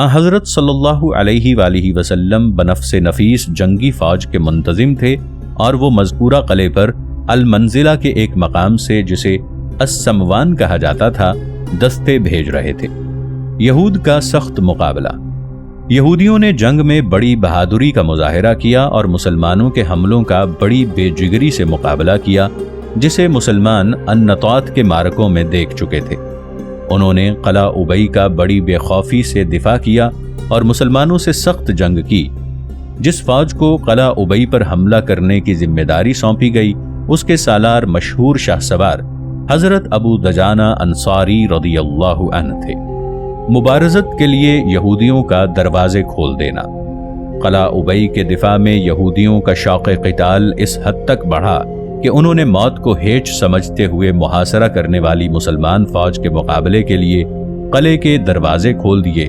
حضرت صلی اللہ علیہ وآلہ وسلم بنفس نفیس جنگی فوج کے منتظم تھے اور وہ مذکورہ قلعے پر المنزلہ کے ایک مقام سے جسے السموان کہا جاتا تھا دستے بھیج رہے تھے۔ یہود کا سخت مقابلہ۔ یہودیوں نے جنگ میں بڑی بہادری کا مظاہرہ کیا اور مسلمانوں کے حملوں کا بڑی بے جگری سے مقابلہ کیا جسے مسلمان النطوات کے معرکوں میں دیکھ چکے تھے۔ انہوں نے قلعہ ابئی کا بڑی بے خوفی سے دفاع کیا اور مسلمانوں سے سخت جنگ کی۔ جس فوج کو قلعہ ابئی پر حملہ کرنے کی ذمہ داری سونپی گئی اس کے سالار مشہور شاہ سوار حضرت ابو دجانہ انصاری رضی اللہ عنہ تھے۔ مبارزت کے لیے یہودیوں کا دروازے کھول دینا۔ قلعہ ابئی کے دفاع میں یہودیوں کا شوق قتال اس حد تک بڑھا کہ انہوں نے موت کو ہیچ سمجھتے ہوئے محاصرہ کرنے والی مسلمان فوج کے مقابلے کے لیے قلعے کے دروازے کھول دیے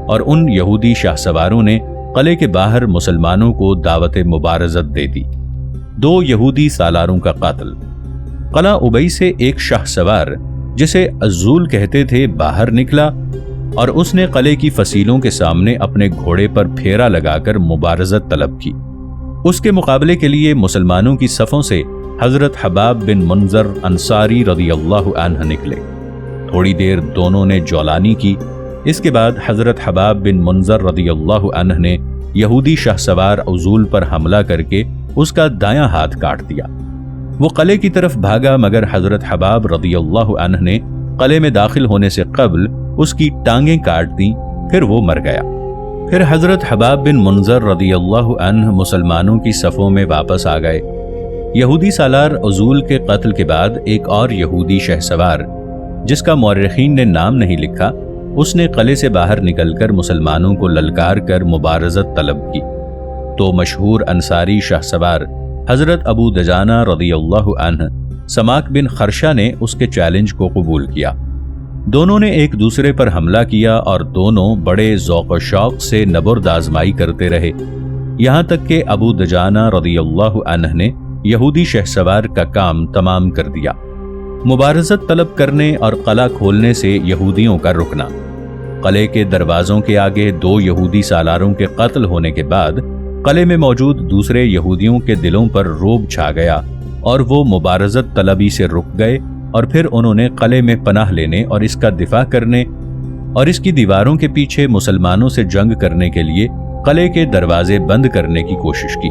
اور ان یہودی شاہ سواروں نے قلعے کے باہر مسلمانوں کو دعوت مبارزت دے دی۔ 2 یہودی سالاروں کا قتل۔ قلعہ ابئی سے ایک شاہ سوار جسے عزول کہتے تھے باہر نکلا اور اس نے قلعے کی فصیلوں کے سامنے اپنے گھوڑے پر پھیرا لگا کر مبارزت طلب کی۔ اس کے مقابلے کے لیے مسلمانوں کی صفوں سے حضرت حباب بن منظر انصاری رضی اللہ عنہ نکلے۔ تھوڑی دیر دونوں نے جولانی کی۔ اس کے بعد حضرت حباب بن منظر رضی اللہ عنہ نے یہودی شاہ سوار عزول پر حملہ کر کے اس کا دایاں ہاتھ کاٹ دیا۔ وہ قلعے کی طرف بھاگا مگر حضرت حباب رضی اللہ عنہ نے قلعے میں داخل ہونے سے قبل اس کی ٹانگیں کاٹ دیں، پھر وہ مر گیا۔ پھر حضرت حباب بن منظر رضی اللہ عنہ مسلمانوں کی صفوں میں واپس آ گئے۔ یہودی سالار عزول کے قتل کے بعد ایک اور یہودی شہ سوار جس کا مورخین نے نام نہیں لکھا، اس نے قلعے سے باہر نکل کر مسلمانوں کو للکار کر مبارزت طلب کی تو مشہور انصاری شاہ سوار حضرت ابو دجانہ رضی اللہ عنہ سماک بن خرشہ نے اس کے چیلنج کو قبول کیا۔ دونوں نے ایک دوسرے پر حملہ کیا اور دونوں بڑے ذوق و شوق سے نبرد آزمائی کرتے رہے، یہاں تک کہ ابو دجانہ رضی اللہ عنہ نے یہودی شہ سوار کا کام تمام کر دیا۔ مبارزت طلب کرنے اور قلعہ کھولنے سے یہودیوں کا رکنا۔ قلعے کے دروازوں کے آگے 2 یہودی سالاروں کے قتل ہونے کے بعد قلعے میں موجود دوسرے یہودیوں کے دلوں پر رعب چھا گیا اور وہ مبارزت طلبی سے رک گئے، اور پھر انہوں نے قلعے میں پناہ لینے اور اس کا دفاع کرنے اور اس کی دیواروں کے پیچھے مسلمانوں سے جنگ کرنے کے لیے قلعے کے دروازے بند کرنے کی کوشش کی،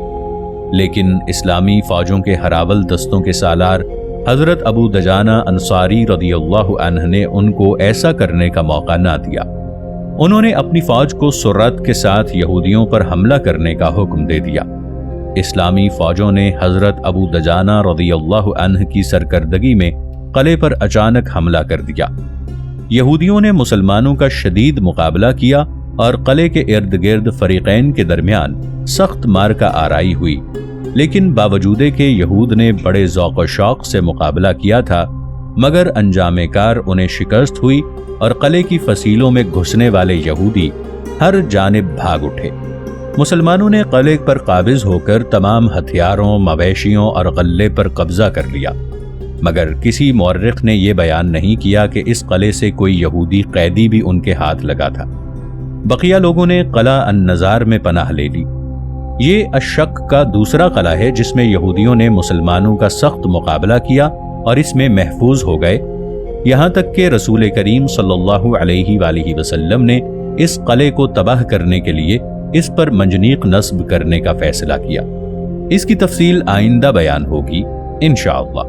لیکن اسلامی فوجوں کے ہراول دستوں کے سالار حضرت ابو دجانہ انصاری رضی اللہ عنہ نے ان کو ایسا کرنے کا موقع نہ دیا۔ انہوں نے اپنی فوج کو سرعت کے ساتھ یہودیوں پر حملہ کرنے کا حکم دے دیا۔ اسلامی فوجوں نے حضرت ابو دجانہ رضی اللہ عنہ کی سرکردگی میں قلعے پر اچانک حملہ کر دیا۔ یہودیوں نے مسلمانوں کا شدید مقابلہ کیا اور قلعے کے ارد گرد فریقین کے درمیان سخت مارکہ آرائی ہوئی، لیکن باوجود کہ یہود نے بڑے ذوق و شوق سے مقابلہ کیا تھا مگر انجام کار انہیں شکست ہوئی اور قلعے کی فصیلوں میں گھسنے والے یہودی ہر جانب بھاگ اٹھے۔ مسلمانوں نے قلعے پر قابض ہو کر تمام ہتھیاروں، مویشیوں اور غلے پر قبضہ کر لیا، مگر کسی مورخ نے یہ بیان نہیں کیا کہ اس قلعے سے کوئی یہودی قیدی بھی ان کے ہاتھ لگا تھا۔ بقیہ لوگوں نے قلعہ النزار میں پناہ لے لی۔ یہ الشق کا دوسرا قلعہ ہے جس میں یہودیوں نے مسلمانوں کا سخت مقابلہ کیا اور اس میں محفوظ ہو گئے، یہاں تک کہ رسول کریم صلی اللہ علیہ وآلہ وسلم نے اس قلعے کو تباہ کرنے کے لیے اس پر منجنیق نصب کرنے کا فیصلہ کیا۔ اس کی تفصیل آئندہ بیان ہوگی انشاءاللہ۔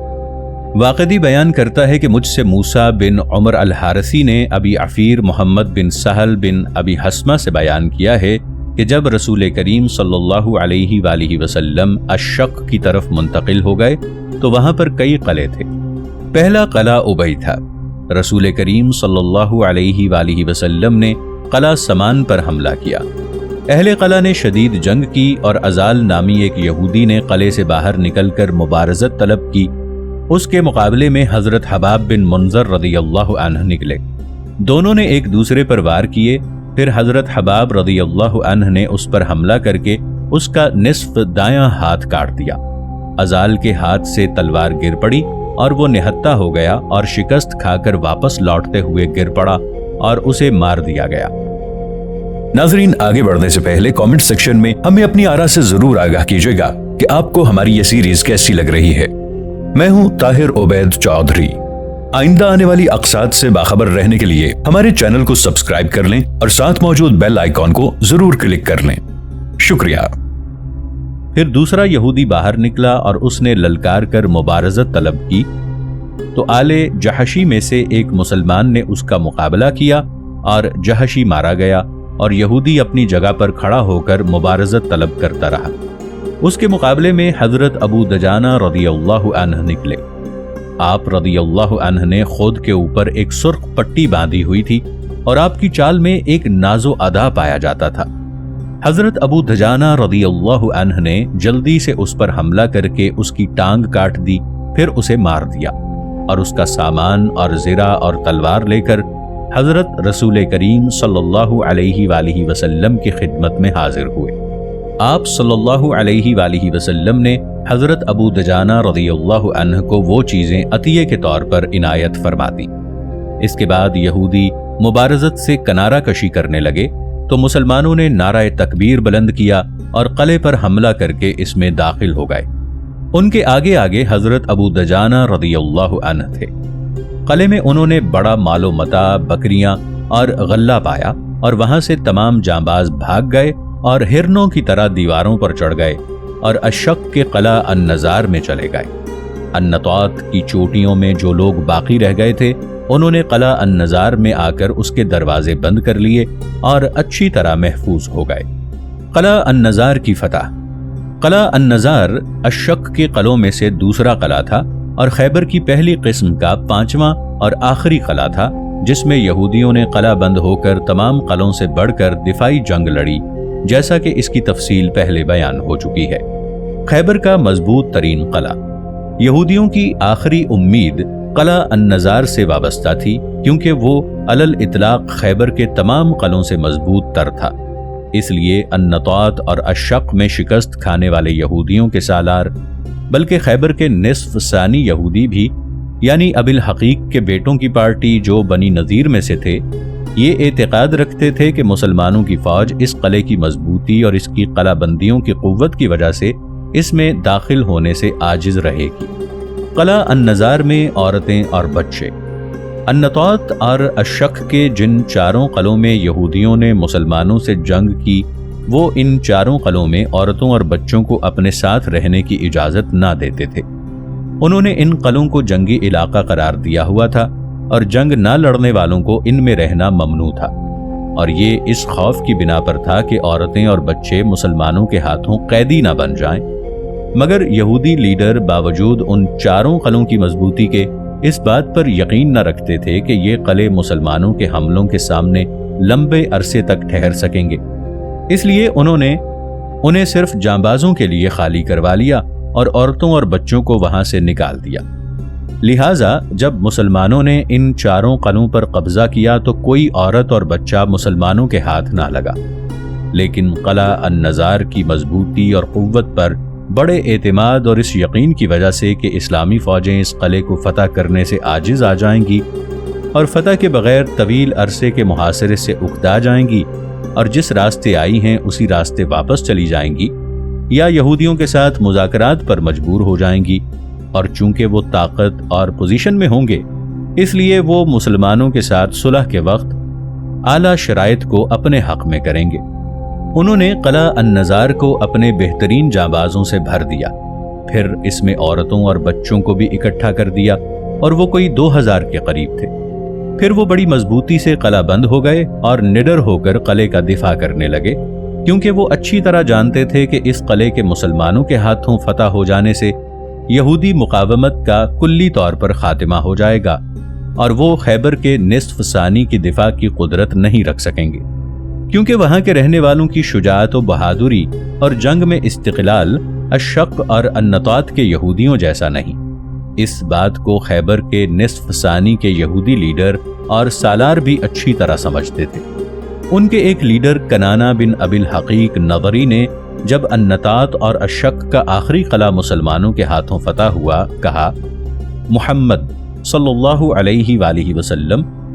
واقدی بیان کرتا ہے کہ مجھ سے موسیٰ بن عمر الحارثی نے ابی عفیر محمد بن سہل بن ابی حسمہ سے بیان کیا ہے کہ جب رسول کریم صلی اللہ علیہ وآلہ وسلم الشق کی طرف منتقل ہو گئے تو وہاں پر کئی قلعے تھے۔ پہلا قلعہ ابئی تھا۔ رسول کریم صلی اللہ علیہ وآلہ وسلم نے قلعہ سمان پر حملہ کیا۔ اہل قلعہ نے شدید جنگ کی اور ازال نامی ایک یہودی نے قلعے سے باہر نکل کر مبارزت طلب کی۔ اس کے مقابلے میں حضرت حباب بن منظر رضی اللہ عنہ نکلے۔ دونوں نے ایک دوسرے پر وار کیے، پھر حضرت حباب رضی اللہ عنہ نے اس پر حملہ کر کے اس کا نصف دایاں ہاتھ کاٹ دیا۔ ازال کے ہاتھ سے تلوار گر پڑی اور وہ نہتہ ہو گیا اور شکست کھا کر واپس لوٹتے ہوئے گر پڑا اور اسے مار دیا گیا۔ ناظرین، آگے بڑھنے سے پہلے کامنٹ سیکشن میں ہمیں اپنی آراء سے ضرور آگاہ کیجیے گا کہ آپ کو ہماری یہ سیریز کیسی لگ رہی ہے۔ میں ہوں طاہر عبید چودھری۔ آئندہ آنے والی اقساط سے باخبر رہنے کے لیے ہمارے چینل کو سبسکرائب کر لیں اور ساتھ موجود بیل آئیکن کو ضرور کلک کر لیں۔ شکریہ۔ پھر دوسرا یہودی باہر نکلا اور اس نے للکار کر مبارزت طلب کی تو آل جحشی میں سے ایک مسلمان نے اس کا مقابلہ کیا اور جحشی مارا گیا اور یہودی اپنی جگہ پر کھڑا ہو کر مبارزت طلب کرتا رہا۔ اس کے مقابلے میں حضرت ابو دجانہ رضی اللہ عنہ نکلے۔ آپ رضی اللہ عنہ نے خود کے اوپر ایک سرخ پٹی باندھی ہوئی تھی اور آپ کی چال میں ایک ناز و ادا پایا جاتا تھا۔ حضرت ابو دجانہ رضی اللہ عنہ نے جلدی سے اس پر حملہ کر کے اس کی ٹانگ کاٹ دی، پھر اسے مار دیا اور اس کا سامان اور زرہ اور تلوار لے کر حضرت رسول کریم صلی اللہ علیہ وآلہ وسلم کی خدمت میں حاضر ہوئے۔ آپ صلی اللہ علیہ وآلہ وسلم نے حضرت ابو دجانہ رضی اللہ عنہ کو وہ چیزیں عطیے کے طور پر عنایت فرما دیں۔ اس کے بعد یہودی مبارزت سے کنارہ کشی کرنے لگے تو مسلمانوں نے نعرہ تکبیر بلند کیا اور قلعے پر حملہ کر کے اس میں داخل ہو گئے۔ ان کے آگے آگے حضرت ابو دجانہ رضی اللہ عنہ تھے۔ قلعے میں انہوں نے بڑا مال و متاع، بکریاں اور غلہ پایا اور وہاں سے تمام جانباز بھاگ گئے اور ہرنوں کی طرح دیواروں پر چڑھ گئے اور اشق کے قلعہ النزار میں چلے گئے۔ النطاط کی چوٹیوں میں جو لوگ باقی رہ گئے تھے انہوں نے قلعہ النزار میں آ کر اس کے دروازے بند کر لیے اور اچھی طرح محفوظ ہو گئے۔ قلعہ النزار کی فتح۔ قلعہ النزار اشق کے قلعوں میں سے دوسرا قلعہ تھا اور خیبر کی پہلی قسم کا 5واں اور آخری قلعہ تھا، جس میں یہودیوں نے قلعہ بند ہو کر تمام قلعوں سے بڑھ کر دفاعی جنگ لڑی، جیسا کہ اس کی تفصیل پہلے بیان ہو چکی ہے۔ خیبر کا مضبوط ترین قلعہ۔ یہودیوں کی آخری امید قلعہ النزار سے وابستہ تھی، کیونکہ وہ علل اطلاق خیبر کے تمام قلعوں سے مضبوط تر تھا۔ اس لیے النطاط اور اشق میں شکست کھانے والے یہودیوں کے سالار، بلکہ خیبر کے نصف ثانی یہودی بھی، یعنی ابی الحقیق کے بیٹوں کی پارٹی جو بنی نذیر میں سے تھے، یہ اعتقاد رکھتے تھے کہ مسلمانوں کی فوج اس قلعے کی مضبوطی اور اس کی قلعہ بندیوں کی قوت کی وجہ سے اس میں داخل ہونے سے عاجز رہے گی۔ قلعہ النزار میں عورتیں اور بچے۔ النطاط اور اشق کے جن چاروں قلعوں میں یہودیوں نے مسلمانوں سے جنگ کی، وہ ان چاروں قلعوں میں عورتوں اور بچوں کو اپنے ساتھ رہنے کی اجازت نہ دیتے تھے۔ انہوں نے ان قلعوں کو جنگی علاقہ قرار دیا ہوا تھا اور جنگ نہ لڑنے والوں کو ان میں رہنا ممنوع تھا، اور یہ اس خوف کی بنا پر تھا کہ عورتیں اور بچے مسلمانوں کے ہاتھوں قیدی نہ بن جائیں۔ مگر یہودی لیڈر باوجود ان چاروں قلعوں کی مضبوطی کے اس بات پر یقین نہ رکھتے تھے کہ یہ قلعے مسلمانوں کے حملوں کے سامنے لمبے عرصے تک ٹھہر سکیں گے، اس لیے انہوں نے انہیں صرف جانبازوں کے لیے خالی کروا لیا اور عورتوں اور بچوں کو وہاں سے نکال دیا۔ لہٰذا جب مسلمانوں نے ان چاروں قلعوں پر قبضہ کیا تو کوئی عورت اور بچہ مسلمانوں کے ہاتھ نہ لگا، لیکن قلعہ النزار کی مضبوطی اور قوت پر بڑے اعتماد اور اس یقین کی وجہ سے کہ اسلامی فوجیں اس قلعے کو فتح کرنے سے عاجز آ جائیں گی اور فتح کے بغیر طویل عرصے کے محاصرے سے اکتا جائیں گی اور جس راستے آئی ہیں اسی راستے واپس چلی جائیں گی، یا یہودیوں کے ساتھ مذاکرات پر مجبور ہو جائیں گی، اور چونکہ وہ طاقت اور پوزیشن میں ہوں گے اس لیے وہ مسلمانوں کے ساتھ صلح کے وقت اعلیٰ شرائط کو اپنے حق میں کریں گے۔ انہوں نے قلعہ النزار کو اپنے بہترین جانبازوں سے بھر دیا، پھر اس میں عورتوں اور بچوں کو بھی اکٹھا کر دیا اور وہ کوئی 2000 کے قریب تھے۔ پھر وہ بڑی مضبوطی سے قلعہ بند ہو گئے اور نڈر ہو کر قلعے کا دفاع کرنے لگے، کیونکہ وہ اچھی طرح جانتے تھے کہ اس قلعے کے مسلمانوں کے ہاتھوں فتح ہو جانے سے یہودی مقاومت کا کلی طور پر خاتمہ ہو جائے گا اور وہ خیبر کے نصف ثانی کی دفاع کی قدرت نہیں رکھ سکیں گے، کیونکہ وہاں کے رہنے والوں کی شجاعت و بہادری اور جنگ میں استقلال اشق اور النطاط کے یہودیوں جیسا نہیں۔ اس بات کو خیبر کے نصف ثانی کے یہودی لیڈر اور سالار بھی اچھی طرح سمجھتے تھے۔ ان کے ایک لیڈر کنانہ بن ابی الحقیق نظری نے جب النطاط اور اشق کا آخری قلعہ مسلمانوں کے ہاتھوں فتح ہوا کہا، محمد صلی اللہ علیہ وآلہ وسلم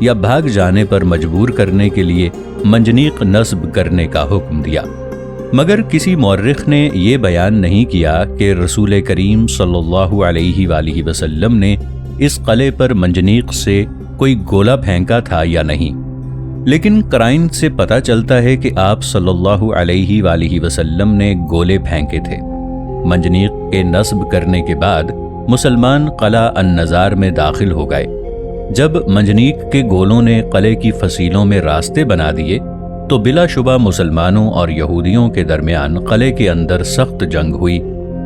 یا بھاگ جانے پر مجبور کرنے کے لیے منجنیق نصب کرنے کا حکم دیا، مگر کسی مورخ نے یہ بیان نہیں کیا کہ رسول کریم صلی اللہ علیہ وآلہ وسلم نے اس قلعے پر منجنیق سے کوئی گولہ پھینکا تھا یا نہیں، لیکن قرائن سے پتہ چلتا ہے کہ آپ صلی اللہ علیہ وآلہ وسلم نے گولے پھینکے تھے۔ منجنیق کے نصب کرنے کے بعد مسلمان قلعہ النزار میں داخل ہو گئے۔ جب منجنیق کے گولوں نے قلعے کی فصیلوں میں راستے بنا دیے تو بلا شبہ مسلمانوں اور یہودیوں کے درمیان قلعے کے اندر سخت جنگ ہوئی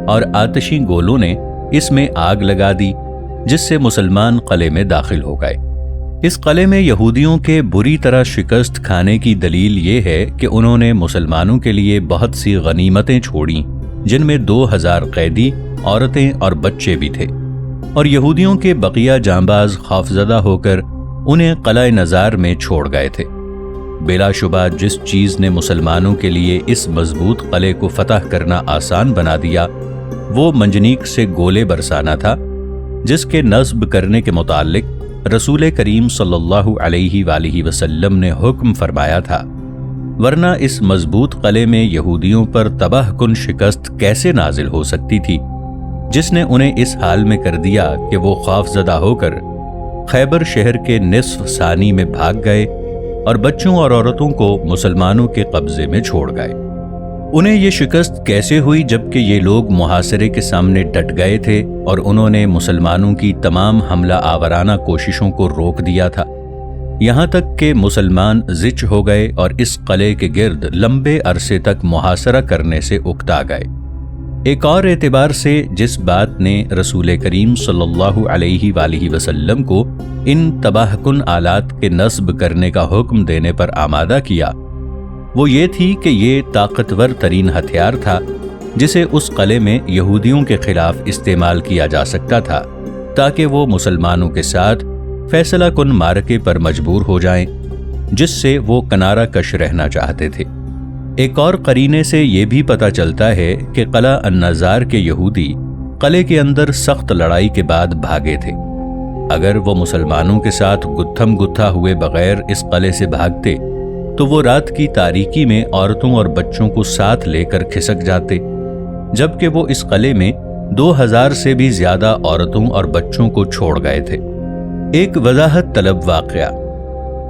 اور آتشی گولوں نے اس میں آگ لگا دی، جس سے مسلمان قلعے میں داخل ہو گئے۔ اس قلعے میں یہودیوں کے بری طرح شکست کھانے کی دلیل یہ ہے کہ انہوں نے مسلمانوں کے لیے بہت سی غنیمتیں چھوڑیں، جن میں 2000 قیدی، عورتیں اور بچے بھی تھے، اور یہودیوں کے بقیہ جانباز خوفزدہ ہو کر انہیں قلعہ نزار میں چھوڑ گئے تھے۔ بلا شبہ جس چیز نے مسلمانوں کے لیے اس مضبوط قلعے کو فتح کرنا آسان بنا دیا وہ منجنیق سے گولے برسانا تھا، جس کے نصب کرنے کے متعلق رسول کریم صلی اللہ علیہ وآلہ وسلم نے حکم فرمایا تھا، ورنہ اس مضبوط قلعے میں یہودیوں پر تباہ کن شکست کیسے نازل ہو سکتی تھی، جس نے انہیں اس حال میں کر دیا کہ وہ خوفزدہ ہو کر خیبر شہر کے نصف ثانی میں بھاگ گئے اور بچوں اور عورتوں کو مسلمانوں کے قبضے میں چھوڑ گئے۔ انہیں یہ شکست کیسے ہوئی جبکہ یہ لوگ محاصرے کے سامنے ڈٹ گئے تھے اور انہوں نے مسلمانوں کی تمام حملہ آورانہ کوششوں کو روک دیا تھا، یہاں تک کہ مسلمان زچ ہو گئے اور اس قلعے کے گرد لمبے عرصے تک محاصرہ کرنے سے اکتا گئے۔ ایک اور اعتبار سے جس بات نے رسول کریم صلی اللہ علیہ وآلہ وسلم کو ان تباہ کن آلات کے نصب کرنے کا حکم دینے پر آمادہ کیا وہ یہ تھی کہ یہ طاقتور ترین ہتھیار تھا جسے اس قلعے میں یہودیوں کے خلاف استعمال کیا جا سکتا تھا، تاکہ وہ مسلمانوں کے ساتھ فیصلہ کن معرکے پر مجبور ہو جائیں جس سے وہ کنارہ کش رہنا چاہتے تھے۔ ایک اور قرینے سے یہ بھی پتہ چلتا ہے کہ قلعہ النزار کے یہودی قلعے کے اندر سخت لڑائی کے بعد بھاگے تھے۔ اگر وہ مسلمانوں کے ساتھ گتھم گتھا ہوئے بغیر اس قلعے سے بھاگتے تو وہ رات کی تاریکی میں عورتوں اور بچوں کو ساتھ لے کر کھسک جاتے، جبکہ وہ اس قلعے میں 2000 سے بھی زیادہ عورتوں اور بچوں کو چھوڑ گئے تھے۔ ایک وضاحت طلب واقعہ،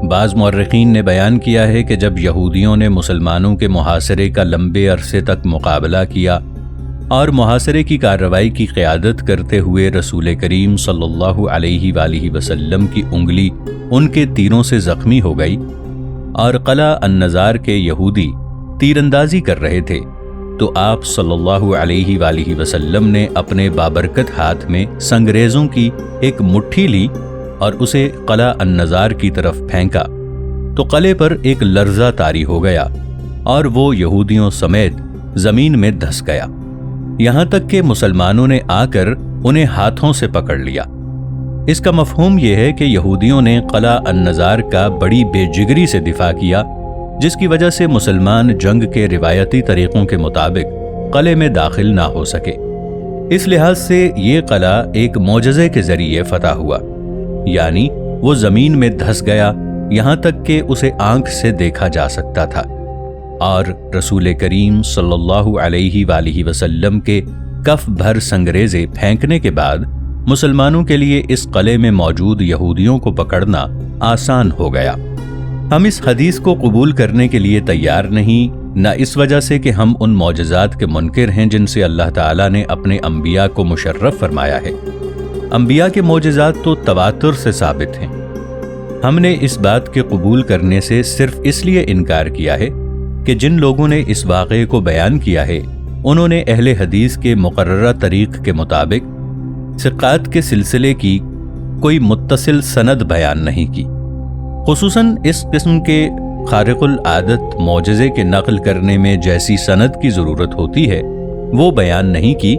بعض مورخین نے بیان کیا ہے کہ جب یہودیوں نے مسلمانوں کے محاصرے کا لمبے عرصے تک مقابلہ کیا اور محاصرے کی کارروائی کی قیادت کرتے ہوئے رسول کریم صلی اللہ علیہ وآلہ وسلم کی انگلی ان کے تیروں سے زخمی ہو گئی اور قلعہ النزار کے یہودی تیر اندازی کر رہے تھے، تو آپ صلی اللہ علیہ وآلہ وسلم نے اپنے بابرکت ہاتھ میں سنگریزوں کی ایک مٹھی لی اور اسے قلعہ النزار کی طرف پھینکا تو قلعے پر ایک لرزہ طاری ہو گیا اور وہ یہودیوں سمیت زمین میں دھس گیا، یہاں تک کہ مسلمانوں نے آ کر انہیں ہاتھوں سے پکڑ لیا۔ اس کا مفہوم یہ ہے کہ یہودیوں نے قلعہ النزار کا بڑی بے جگری سے دفاع کیا، جس کی وجہ سے مسلمان جنگ کے روایتی طریقوں کے مطابق قلعے میں داخل نہ ہو سکے۔ اس لحاظ سے یہ قلعہ ایک معجزے کے ذریعے فتح ہوا، یعنی وہ زمین میں دھس گیا یہاں تک کہ اسے آنکھ سے دیکھا جا سکتا تھا، اور رسول کریم صلی اللہ علیہ وآلہ وسلم کے کف بھر سنگریزے پھینکنے کے بعد مسلمانوں کے لیے اس قلعے میں موجود یہودیوں کو پکڑنا آسان ہو گیا۔ ہم اس حدیث کو قبول کرنے کے لیے تیار نہیں، نہ اس وجہ سے کہ ہم ان معجزات کے منکر ہیں جن سے اللہ تعالیٰ نے اپنے انبیاء کو مشرف فرمایا ہے۔ انبیاء کے معجزات تو تواتر سے ثابت ہیں۔ ہم نے اس بات کے قبول کرنے سے صرف اس لیے انکار کیا ہے کہ جن لوگوں نے اس واقعے کو بیان کیا ہے انہوں نے اہل حدیث کے مقررہ طریق کے مطابق ثقات کے سلسلے کی کوئی متصل سند بیان نہیں کی، خصوصاً اس قسم کے خارق العادت معجزے کے نقل کرنے میں جیسی سند کی ضرورت ہوتی ہے وہ بیان نہیں کی،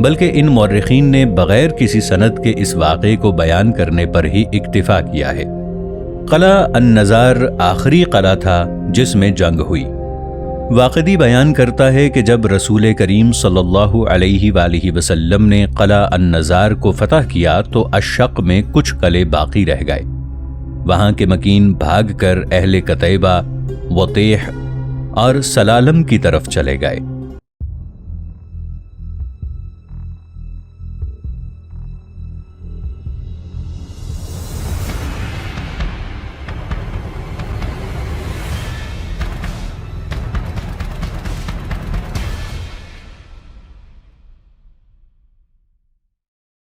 بلکہ ان مورخین نے بغیر کسی سند کے اس واقعے کو بیان کرنے پر ہی اکتفا کیا ہے۔ قلعہ النزار آخری قلعہ تھا جس میں جنگ ہوئی۔ واقعی بیان کرتا ہے کہ جب رسول کریم صلی اللہ علیہ وآلہ وسلم نے قلعہ النزار کو فتح کیا تو اشق میں کچھ قلعے باقی رہ گئے۔ وہاں کے مکین بھاگ کر اہل قتیبہ، وطیح اور سلالم کی طرف چلے گئے۔